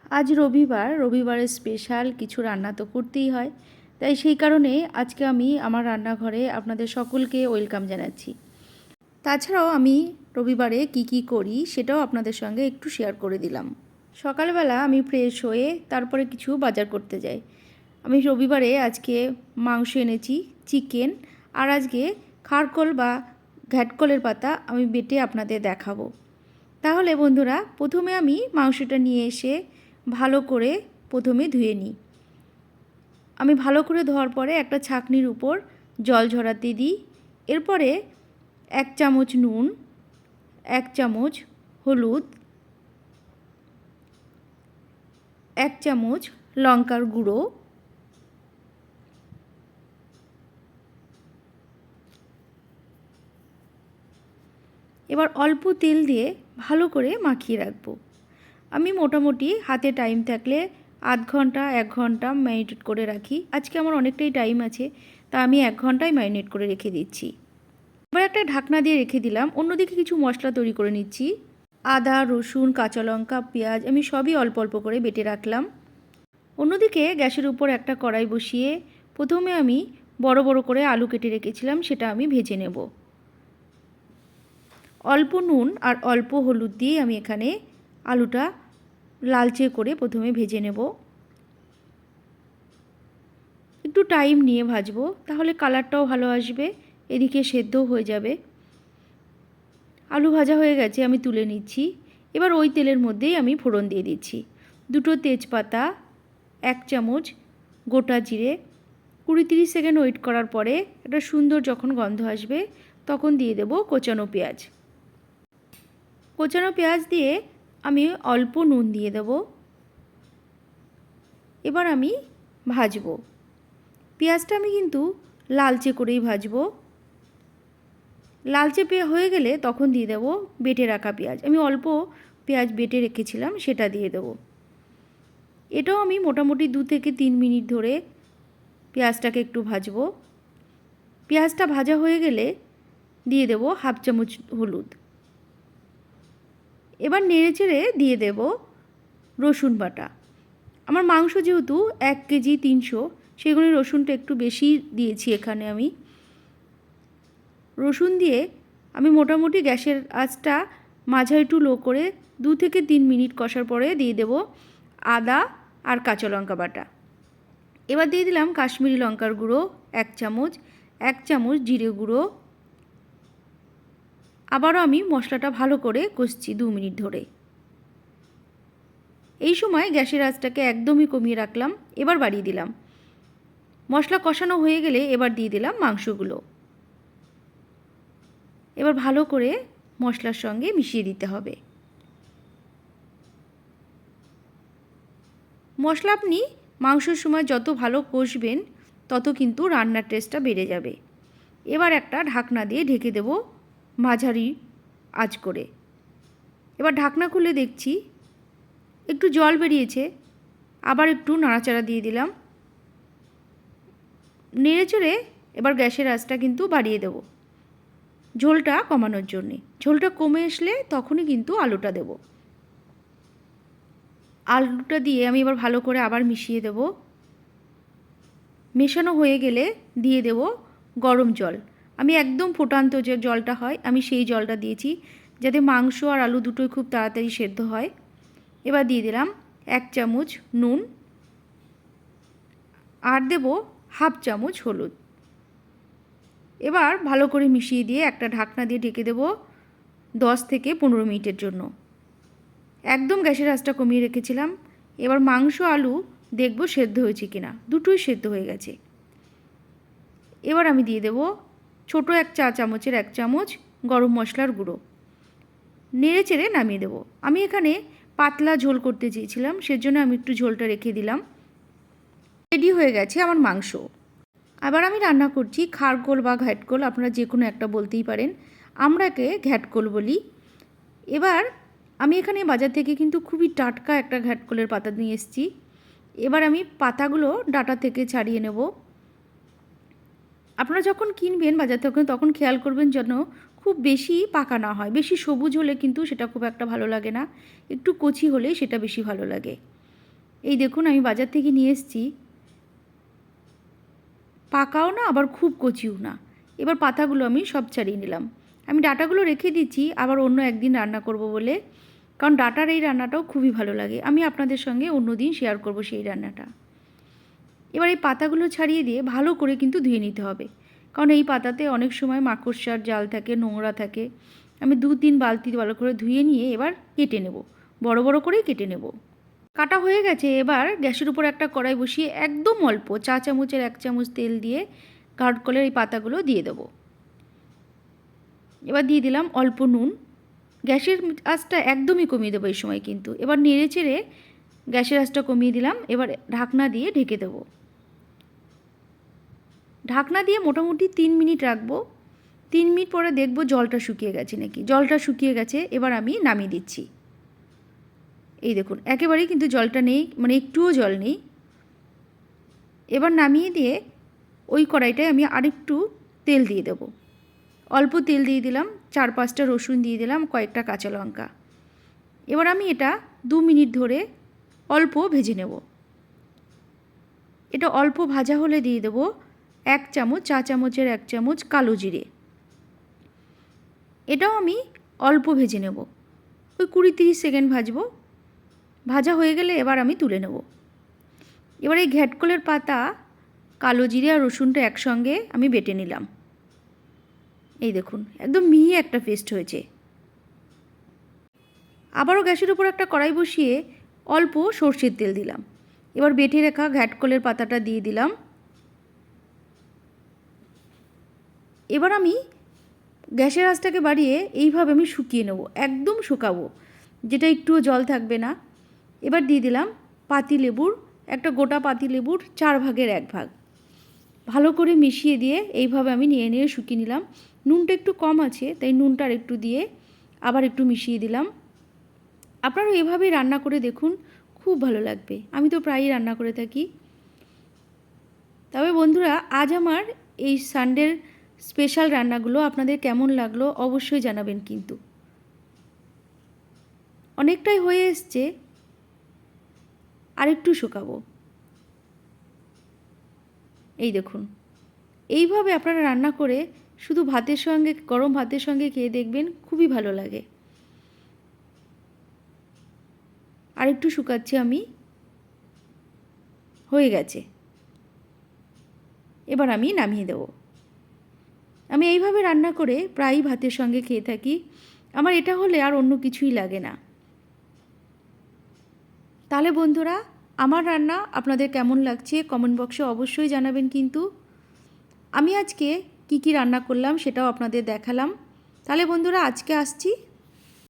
आज रविवार रविवारे स्पेशल किछु रान्ना तो करतेई हय ताई सेई कारणे आजके आमी आमार रान्नाघरे आपनादेर सकलके वेलकाम जानाच्छि। ताछाड़ाओ आमी रविवारे की करी सेटाओ आपनादेर संगे एकटु शेयार करे दिलाम। सकालबेला आमी फ्रेश हये तारपरे किछु बाजार करते जाई। आमी रविवारे आजके मांस এনেছি चिकेन और आजके खारकोल बा घ्याटकलेर पाता आमी बेटे आपनादेर देखाबो। ताहले बंधुरा प्रथमे आमी मांसटा निये एसे भालो करे प्रथमे धुए निई। आमी भालो करे धोयार परे एकटा छाकनिर उपर जल झराते दिई। एरपरे एक चामच नुन, एक चामच हलुद, एक चामच लंकार गुड़ो, एबार अल्प तेल दिए भालो करे माखिए राखबो। आमी मोटामुटी हाथे टाइम थाकले आध घंटा एक घंटा मैरिनेट करे राखी। आजके आमार अनेकटाई टाइम आछे ता आमी एक घंटाय मैरिनेट करे रेखे दिচ্ছি। एबार एकटा ढाकना दिए रेखे दिलाम। अन्यदिके किछु मशला तैरि करे निচ্ছি। आदा रसुन काँचा लंका पेঁয়াজ आमी सबই अल्प अल्प करे बेटे राखलाम। अन्यदिके ग्यासेर उपर एकटा कड़ाई बसिए प्रथमे आमी बड़ बड़ करे आलू केटे रेखेছিলাম सेटा आमी भेजे नेब। अल्प नुन और अल्प हलुद दिए आमी एखाने आलूटा लालचे करे प्रथमे भेजे नेब। एकटू टाइम निये भाजबो ताहले कालारटाओ भालो आसबे, एदिके सेद्धो हये जाबे। आलू भाजा हये गेछे आमी तुले निচ্ছি। एबार ओई तेलेर मध्येई आमी फोड़न दिये दिচ্ছি। दुटो तेजपाता, एक चामच गोटा जिरे, 20-30 सेकेंड वेट करार परे एकटा सुंदर जखन गन्ध आसबे तखन दिये देब कोचानो पेঁয়াজ। कोचानो पेঁয়াজ दिए आमी अल्प नुन दिए देब। एबार आमी भाजबो। पेঁয়াজটা आमी किन्तु लालचे करेई भाजबो। लालचे हये गेले तखन दिए देब बेटे राखा पेঁয়াজ। आमी अल्प पेঁয়াজ बेटे रेखेছিলাম सेटा दिए देब। एटाও आमी मोटामुटी 2 থেকে 3 मिनट धरे पेঁয়াজটাকে एकटू भाजबो। पेঁয়াজটা भाजा हये गेले दिए देब हाफ चामच हलुद। एबार नेड़े चेड़े दिए देब रसुन बाटा। आमार मांस जेहेतु 1 केजी 300 सेई कारणে रसुनटा एकटू बेशी दिएছি एखाने आमी। रसुन दिए आमी मोटामुटी ग्यासेर आँचटा माझारि टू लो करे 2 থেকে 3 मिनट कषार परे दिए देब आदा और काँचा लंका बाटा। एबार दिए दिलाम काश्मीरी लंकार गुड़ो 1 चामच, 1 चामच जिरे गुड़ो। आबारो आमी मशलाटा भालो करे कषছি 2 मिनट धरे। এই সময় গ্যাসের আঁচটাকে একদমই কমিয়ে রাখলাম। এবার বাড়িয়ে দিলাম। মশলা কষানো হয়ে গেলে এবার দিয়ে দিলাম মাংসগুলো। এবার ভালো করে মশলার সঙ্গে মিশিয়ে দিতে হবে। মশলা আপনি মাংসের সময় যত ভালো কষবেন তত কিন্তু রান্নার টেস্টটা বেড়ে যাবে। এবার একটা ঢাকনা দিয়ে ঢেকে দেব মাঝারি আঁচ করে। এবার ঢাকনা খুলে দেখছি একটু জল বেরিয়েছে। আবার একটু নাড়াচাড়া দিয়ে দিলাম। নেড়েচেড়ে এবার গ্যাসের আঁচটা কিন্তু বাড়িয়ে দেব ঝোলটা কমানোর জন্য। ঝোলটা কমে আসলে তখনই কিন্তু আলুটা দেব। আলুটা দিয়ে আমি এবার ভালো করে আবার মিশিয়ে দেব। মেশানো হয়ে গেলে দিয়ে দেব গরম জল। আমি একদম ফোটান্ত যে জলটা হয় আমি সেই জলটা দিয়েছি যাতে মাংস আর আলু দুটোই খুব তাড়াতাড়ি সেদ্ধ হয়। এবার দিয়ে দিলাম 1 চামচ নুন আর দেব হাফ চামচ হলুদ। এবার ভালো করে মিশিয়ে দিয়ে একটা ঢাকনা দিয়ে ঢেকে দেব 10 থেকে 15 মিনিটের জন্য। একদম গ্যাসের আঁচটা কমিয়ে রেখেছিলাম। এবার মাংস আলু দেখব সেদ্ধ হয়েছে কিনা। দুটোই সেদ্ধ হয়ে গেছে। এবার আমি দিয়ে দেব ছোট 1 চা চামচের 1 চামচ গরম মশলার গুঁড়ো। নেড়ে চেড়ে নামিয়ে দেব। আমি এখানে পাতলা ঝোল করতে চেয়েছিলাম সেজন্য আমি একটু ঝোলটা রেখে দিলাম। রেডি হয়ে গেছে আমার মাংস। আবার আমি রান্না করছি খারকোল বা ঘ্যাটকোল, আপনারা যে কোনো একটা বলতেই পারেন। আমরা একে ঘ্যাটকোল বলি। এবার আমি এখানে বাজার থেকে কিন্তু খুবই টাটকা একটা ঘ্যাটকোলের পাতা নিয়ে এসেছি। এবার আমি পাতাগুলো ডাঁটা থেকে ছাড়িয়ে নেব। আপনারা যখন কিনবেন বাজার থেকে তখন খেয়াল করবেন যেন খুব বেশি পাকা না হয়। বেশি সবুজ হলে কিন্তু সেটা খুব একটা ভালো লাগে না। একটু কচি হলে সেটা বেশি ভালো লাগে। এই দেখুন আমি বাজার থেকে নিয়ে এসেছি, পাকাও না আবার খুব কচিও না। এবার পাতাগুলো আমি সব ছাড়িয়ে নিলাম। আমি ডাঁটাগুলো রেখে দিচ্ছি আবার অন্য একদিন রান্না করব বলে, কারণ ডাঁটার এই রান্নাটাও খুবই ভালো লাগে। আমি আপনাদের সঙ্গে অন্য দিন শেয়ার করব সেই রান্নাটা। এবার এই পাতাগুলো ছাড়িয়ে দিয়ে ভালো করে কিন্তু ধুয়ে নিতে হবে, কারণ এই পাতাতে অনেক সময় মাকড়সার জাল থাকে, নোংরা থাকে। আমি 2-3 বালতি ভালো করে ধুয়ে নিয়ে এবার কেটে নেব, বড় বড় করেই কেটে নেব। কাটা হয়ে গেছে। এবার গ্যাসের উপর একটা কড়াই বসিয়ে একদম অল্প 1 চামচের 1 চামচ তেল দিয়ে কাঠকলের এই পাতাগুলো দিয়ে দেবো। এবার দিয়ে দিলাম অল্প নুন। গ্যাসের আঁচটা একদমই কমিয়ে দেবো এই সময় কিন্তু। এবার নেড়ে চেড়ে গ্যাসের আঁচটা কমিয়ে দিলাম। এবার ঢাকনা দিয়ে ঢেকে দেবো। ঢাকনা দিয়ে মোটামুটি 3 মিনিট রাখবো। 3 মিনিট পরে দেখব জলটা শুকিয়ে গেছে নাকি। জলটা শুকিয়ে গেছে, এবার আমি নামিয়ে দিচ্ছি। এই দেখুন একেবারেই কিন্তু জলটা নেই, মানে একটুও জল নেই। এবার নামিয়ে দিয়ে ওই কড়াইটায় আমি আরেকটু তেল দিয়ে দেব। অল্প তেল দিয়ে দিলাম, 4-5টা রসুন দিয়ে দিলাম, কয়েকটা কাঁচা লঙ্কা। এবার আমি এটা 2 মিনিট ধরে অল্প ভেজে নেব। এটা অল্প ভাজা হলে দিয়ে দেব 1 চামচ, চা চামচের 1 চামচ কালো জিরে। এটাও আমি অল্প ভেজে নেব, ওই 20-30 সেকেন্ড ভাজবো। ভাজা হয়ে গেলে এবার আমি তুলে নেব। এবার এই ঘ্যাটকলের পাতা, কালো জিরে আর রসুনটা একসঙ্গে আমি বেটে নিলাম। এই দেখুন একদম মিহি একটা পেস্ট হয়েছে। আবারও গ্যাসের উপর একটা কড়াই বসিয়ে অল্প সর্ষের তেল দিলাম। এবার বেটে রাখা ঘ্যাটকলের পাতাটা দিয়ে দিলাম। এবার আমি গ্যাসের আঁচটাকে বাড়িয়ে এইভাবে আমি শুকিয়ে নেব, একদম শুকাবো, যেটা একটুও জল থাকবে না। এবার দিয়ে দিলাম পাতিলেবুর, একটা গোটা পাতিলেবুর 4 ভাগের 1 ভাগ। ভালো করে মিশিয়ে দিয়ে এইভাবে আমি নিয়ে নিয়ে শুকিয়ে নিলাম। নুনটা একটু কম আছে, তাই নুনটা আর একটু দিয়ে আবার একটু মিশিয়ে দিলাম। আপনারা এভাবেই রান্না করে দেখুন, খুব ভালো লাগবে। আমি তো প্রায়ই রান্না করে থাকি। তবে বন্ধুরা, আজ আমার এই সানডের স্পেশাল রান্নাগুলো আপনাদের কেমন লাগলো অবশ্যই জানাবেন কিন্তু। অনেকটাই হয়ে এসছে, আর একটু শুকাবো। এই দেখুন এইভাবে আপনারা রান্না করে শুধু ভাতের সঙ্গে, গরম ভাতের সঙ্গে খেয়ে দেখবেন, খুবই ভালো লাগে। আর একটু শুকাচ্ছি আমি, হয়ে গেছে। এবার আমি নামিয়ে দেব। আমি এইভাবে রান্না করে প্রায়ই ভাতের সঙ্গে খেয়ে থাকি। আমার এটা হলে আর অন্য কিছুই লাগে না। তাহলে বন্ধুরা, আমার রান্না আপনাদের কেমন লাগছে কমেন্ট বক্সে অবশ্যই জানাবেন কিন্তু। আমি আজকে কি রান্না করলাম সেটাও আপনাদের দেখালাম। তাহলে বন্ধুরা, আজকে আসছি।